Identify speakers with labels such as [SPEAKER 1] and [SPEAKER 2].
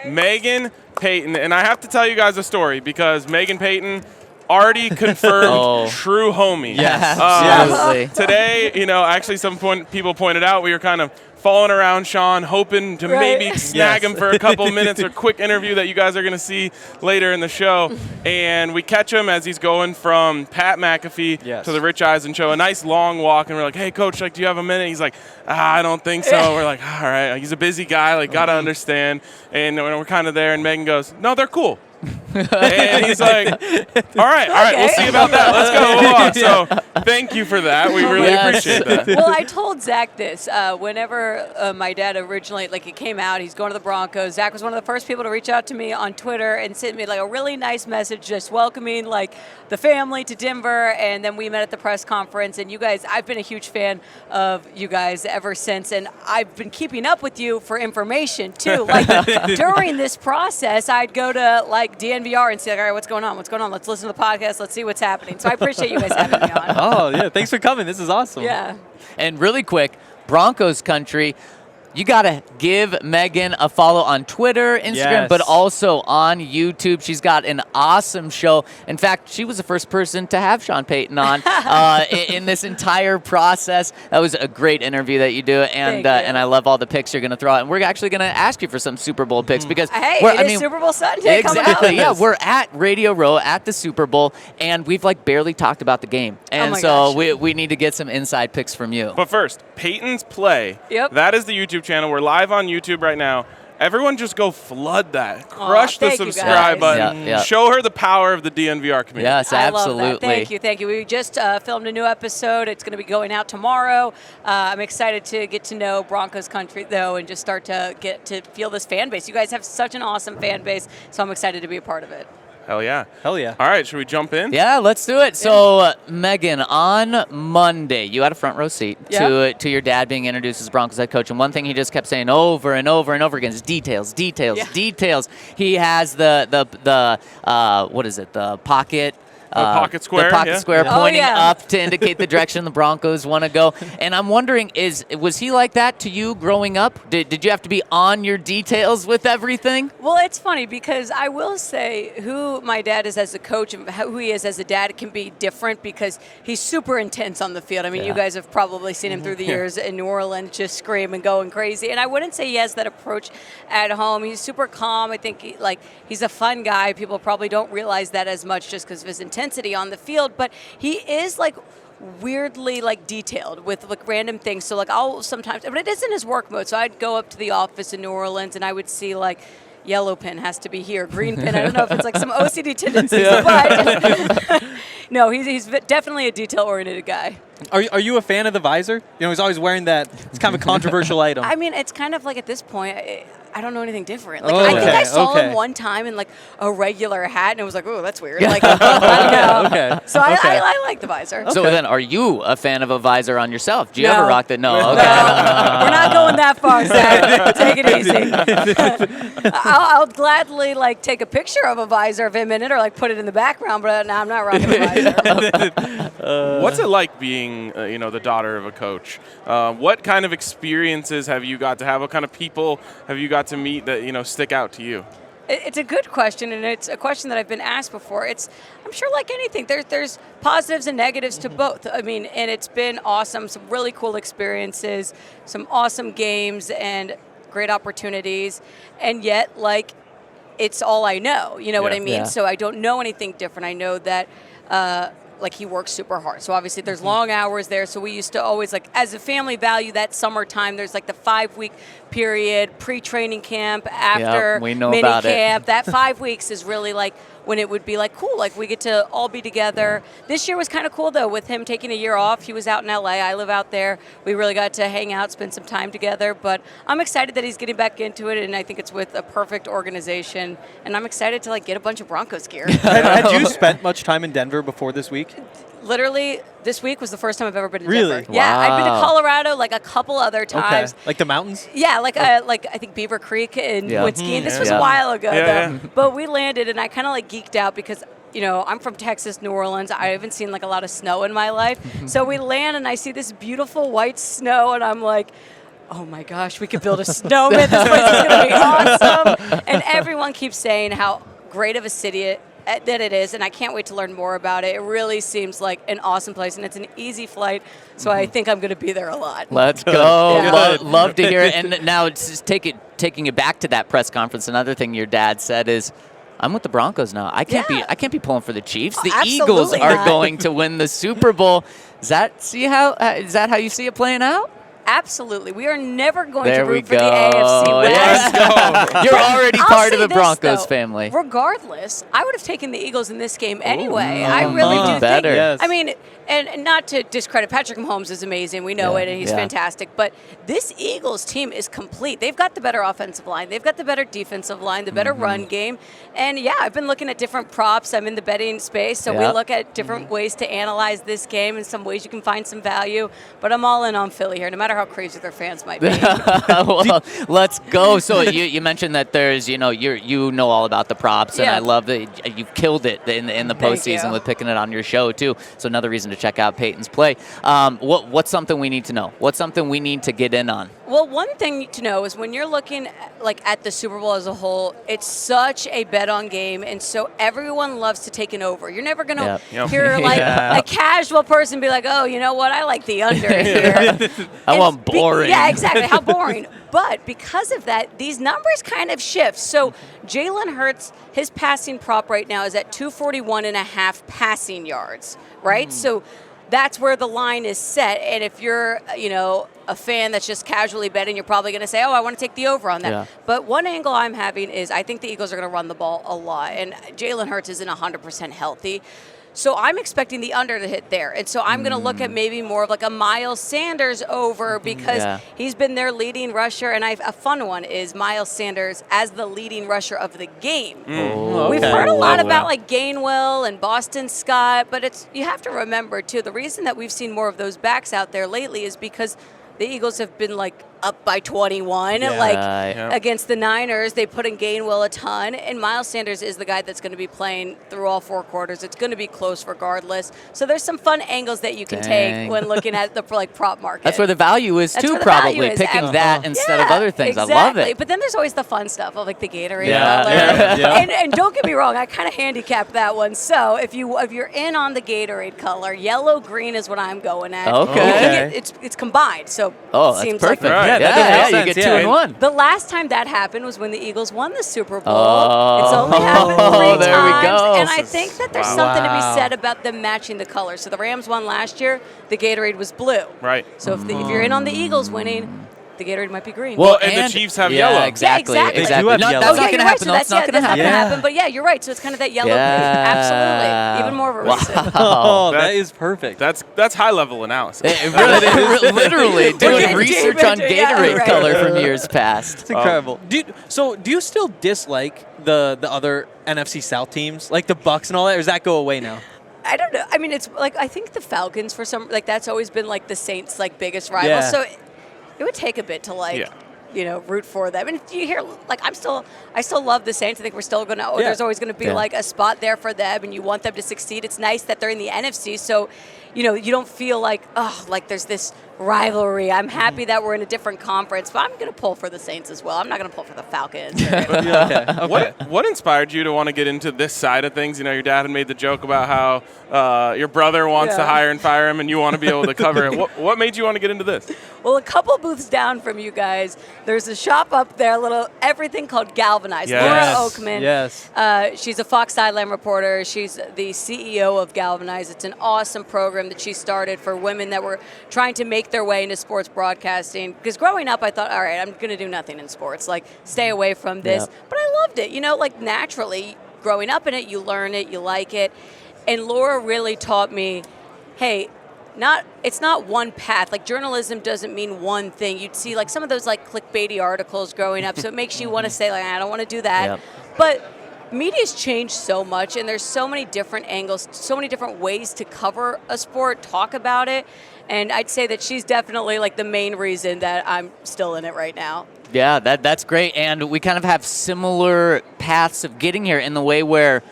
[SPEAKER 1] Meghan Payton. And I have to tell you guys a story because Meghan Payton already confirmed true homie.
[SPEAKER 2] Yes, absolutely.
[SPEAKER 1] Today, actually people pointed out we were kind of following around Sean, hoping to maybe snag him for a couple minutes or quick interview that you guys are going to see later in the show. And we catch him as he's going from Pat McAfee to the Rich Eisen show, a nice long walk. And we're like, hey, Coach, do you have a minute? He's like, I don't think so. We're like, all right. He's a busy guy. Got to understand. And we're kind of there. And Meghan goes, no, they're cool. And he's like, all right, we'll see about that. Let's go. So thank you for that. We really appreciate that.
[SPEAKER 3] Well, I told Zach this. Whenever my dad originally, it came out, he's going to the Broncos. Zach was one of the first people to reach out to me on Twitter and send me a really nice message just welcoming the family to Denver. And then we met at the press conference. And you guys, I've been a huge fan of you guys ever since. And I've been keeping up with you for information too. During this process, I'd go to DNVR and say, all right, what's going on? Let's listen to the podcast. Let's see what's happening. So I appreciate you guys having me on.
[SPEAKER 2] Oh, yeah. Thanks for coming. This is awesome.
[SPEAKER 3] Yeah.
[SPEAKER 4] And really quick, Broncos country, you got to give Meghan a follow on Twitter, Instagram, but also on YouTube. She's got an awesome show. In fact, she was the first person to have Sean Payton on in this entire process. That was a great interview that you do, and I love all the picks you're going to throw out. And we're actually going to ask you for some Super Bowl picks because
[SPEAKER 3] it is Super Bowl Sunday.
[SPEAKER 4] Exactly. Yeah, we're at Radio Row at the Super Bowl, and we've barely talked about the game, and we need to get some inside picks from you.
[SPEAKER 1] But first, Payton's Play.
[SPEAKER 3] Yep.
[SPEAKER 1] That is the YouTube channel. We're live on YouTube right now. Everyone just go flood that. Crush the subscribe button.
[SPEAKER 4] Yeah.
[SPEAKER 1] Show her the power of the DNVR community.
[SPEAKER 4] Yes, absolutely.
[SPEAKER 3] I love that. Thank you. We just filmed a new episode. It's going to be going out tomorrow. I'm excited to get to know Broncos country, though, and just start to get to feel this fan base. You guys have such an awesome fan base, so I'm excited to be a part of it.
[SPEAKER 1] Hell yeah.
[SPEAKER 2] Hell yeah.
[SPEAKER 1] All right, should we jump in?
[SPEAKER 4] Yeah, let's do it. So, Meghan, on Monday, you had a front row seat to your dad being introduced as Broncos head coach. And one thing he just kept saying over and over and over again is details. He has the what is it, the pocket...
[SPEAKER 1] pocket square.
[SPEAKER 4] The pocket square pointing up to indicate the direction the Broncos want to go. And I'm wondering, was he like that to you growing up? Did you have to be on your details with everything?
[SPEAKER 3] Well, it's funny because I will say who my dad is as a coach and who he is as a dad can be different because he's super intense on the field. I mean, you guys have probably seen him through the years in New Orleans just screaming, going crazy. And I wouldn't say he has that approach at home. He's super calm. I think he's a fun guy. People probably don't realize that as much just because of his intensity on the field, but he is weirdly detailed with random things. So I'll sometimes, but it is in his work mode. So I'd go up to the office in New Orleans and I would see yellow pin has to be here, green pin. I don't know if it's some OCD tendencies, but no, he's definitely a detail-oriented guy.
[SPEAKER 2] Are you a fan of the visor? He's always wearing that. It's kind of a controversial item.
[SPEAKER 3] I mean, it's kind of at this point, I don't know anything different. I think I saw him one time in a regular hat, and it was oh, that's weird. I don't know. So I like the visor.
[SPEAKER 4] So then, are you a fan of a visor on yourself? Do you ever rock that? No. Okay.
[SPEAKER 3] No. We're not going that far, Zach. Take it easy. I'll gladly take a picture of a visor of him in it, or put it in the background. But no, I'm not rocking a visor.
[SPEAKER 1] What's it like being, the daughter of a coach? What kind of experiences have you got to have? What kind of people have you got to meet that stick out to you?
[SPEAKER 3] It's a good question, and it's a question that I've been asked before. I'm sure like anything, there's positives and negatives to both. I mean, and it's been awesome, some really cool experiences, some awesome games, and great opportunities, and yet it's all I know. You know what I mean? Yeah. So I don't know anything different. I know that. He works super hard. So obviously there's long hours there. So we used to always as a family value that summertime. There's the 5-week period, pre-training camp, after mini camp. That 5 weeks is really when it would be cool. We get to all be together. This year was kind of cool though with him taking a year off. He was out in LA. I live out there. We really got to hang out, spend some time together. But I'm excited that he's getting back into it, and I think it's with a perfect organization. And I'm excited to get a bunch of Broncos gear.
[SPEAKER 2] Had you spent much time in Denver before this week?
[SPEAKER 3] Literally, this week was the first time I've ever been to
[SPEAKER 2] Really?
[SPEAKER 3] Denver. Yeah, I've been to Colorado a couple other times.
[SPEAKER 2] Okay. The mountains?
[SPEAKER 3] Yeah, I think Beaver Creek and Woodski. This was a while ago, though. But we landed, and I kind of geeked out because I'm from Texas, New Orleans. I haven't seen a lot of snow in my life. So we land, and I see this beautiful white snow, and I'm like, oh my gosh, we could build a snowman. This place is going to be awesome. And everyone keeps saying how great of a city that it is, and I can't wait to learn more about it. It really seems like an awesome place, and it's an easy flight, so I think I'm going to be there a lot.
[SPEAKER 4] Let's go. Love to hear it. And now it's just taking it back to that press conference. Another thing your dad said is, I'm with the Broncos now. I can't be pulling for the Chiefs. The Eagles are going to win the Super Bowl. Is that how you see it playing out?
[SPEAKER 3] Absolutely. We are never going to root for the AFC West.
[SPEAKER 1] Let's go.
[SPEAKER 4] You're already part of the Broncos family.
[SPEAKER 3] Regardless, I would have taken the Eagles in this game anyway. I really do
[SPEAKER 4] better.
[SPEAKER 3] think.
[SPEAKER 2] Yes.
[SPEAKER 3] I mean, and not to discredit, Patrick Mahomes is amazing. We know it, and he's fantastic. But this Eagles team is complete. They've got the better offensive line. They've got the better defensive line, the better run game. And, I've been looking at different props. I'm in the betting space, so we look at different ways to analyze this game and some ways you can find some value. But I'm all in on Philly here, no matter how crazy their fans might be.
[SPEAKER 4] Well, let's go. So you mentioned that there's, you know all about the props, and I love that you've killed it in the postseason with picking it on your show too. So another reason to check out Payton's play. What's something we need to know? What's something we need to get in on?
[SPEAKER 3] Well, one thing to know is when you're looking at the Super Bowl as a whole, it's such a bet-on game, and so everyone loves to take an over. You're never going to hear a casual person be like, oh, you know what, I like the under here.
[SPEAKER 4] I want boring.
[SPEAKER 3] Yeah, exactly. How boring. But because of that, these numbers kind of shift. So Jalen Hurts, his passing prop right now is at 241.5 passing yards, right? So that's where the line is set. And if you're, a fan that's just casually betting, you're probably going to say, oh, I want to take the over on that. Yeah. But one angle I'm having is I think the Eagles are going to run the ball a lot. And Jalen Hurts isn't 100% healthy. So I'm expecting the under to hit there. And so I'm going to look at maybe more of like a Miles Sanders over because he's been their leading rusher. And a fun one is Miles Sanders as the leading rusher of the game. We've heard a lot about like Gainwell and Boston Scott, but you have to remember too, the reason that we've seen more of those backs out there lately is because the Eagles have been like up by 21 against the Niners. They put in Gainwell a ton, and Miles Sanders is the guy that's going to be playing through all four quarters. It's going to be close regardless. So there's some fun angles that you can take when looking at the prop market.
[SPEAKER 4] That's where the value is too, probably picking that instead of other things.
[SPEAKER 3] Exactly.
[SPEAKER 4] I love it.
[SPEAKER 3] But then there's always the fun stuff of like the Gatorade color. And don't get me wrong, I kind of handicapped that one. So if you're in on the Gatorade color, yellow green is what I'm going at.
[SPEAKER 4] Okay.
[SPEAKER 3] It's combined. So
[SPEAKER 4] that's
[SPEAKER 3] seems
[SPEAKER 4] perfect.
[SPEAKER 3] Like
[SPEAKER 4] You get 2 and 1.
[SPEAKER 3] The last time that happened was when the Eagles won the Super Bowl. It's only happened 3
[SPEAKER 4] there
[SPEAKER 3] times.
[SPEAKER 4] we go.
[SPEAKER 3] And I think that there's something to be said about them matching the colors. So the Rams won last year. The Gatorade was blue.
[SPEAKER 1] Right.
[SPEAKER 3] So if you're in on the Eagles winning, the Gatorade might be green.
[SPEAKER 1] Well, and the Chiefs have yellow.
[SPEAKER 4] Exactly.
[SPEAKER 3] Yeah, exactly.
[SPEAKER 2] They do have
[SPEAKER 4] That's
[SPEAKER 2] yellow.
[SPEAKER 4] not going to happen.
[SPEAKER 3] That's not going to happen. But yeah, you're right. So it's kind of that yellow. Absolutely. Even more of a reason.
[SPEAKER 2] That is perfect.
[SPEAKER 1] That's high level analysis.
[SPEAKER 4] Literally doing research on Gatorade color from years past.
[SPEAKER 2] It's incredible. Do you still dislike the other NFC South teams, like the Bucs and all that, or does that go away now?
[SPEAKER 3] I don't know. I mean, it's like I think the Falcons for some that's always been like the Saints' like biggest rival. Yeah. So it would take a bit to root for them. And you hear I still love the Saints. I think we're still going to. There's always going to be like a spot there for them, and you want them to succeed. It's nice that they're in the NFC, so you don't feel like there's this rivalry. I'm happy that we're in a different conference, but I'm going to pull for the Saints as well. I'm not going to pull for the Falcons.
[SPEAKER 1] Okay. What inspired you to want to get into this side of things? Your dad had made the joke about how your brother wants to hire and fire him, and you want to be able to cover it. What made you want to get into this?
[SPEAKER 3] Well, a couple booths down from you guys, there's a shop up there, everything called Galvanize.
[SPEAKER 1] Yes.
[SPEAKER 3] Laura Oakman.
[SPEAKER 2] Yes.
[SPEAKER 3] She's a Fox Sideline reporter. She's the CEO of Galvanize. It's an awesome program that she started for women that were trying to make their way into sports broadcasting. Because growing up, I thought, all right, I'm going to do nothing in sports. Stay away from this. Yeah. But I loved it. Naturally, growing up in it, you learn it, you like it. And Laura really taught me, hey, it's not one path. Journalism doesn't mean one thing. You'd see some of those clickbaity articles growing up, so it makes you want to say I don't want to do that. Yep. But media's changed so much, and there's so many different angles, so many different ways to cover a sport, talk about it. And I'd say that she's definitely the main reason that I'm still in it right now.
[SPEAKER 4] Yeah, that's great. And we kind of have similar paths of getting here in the way where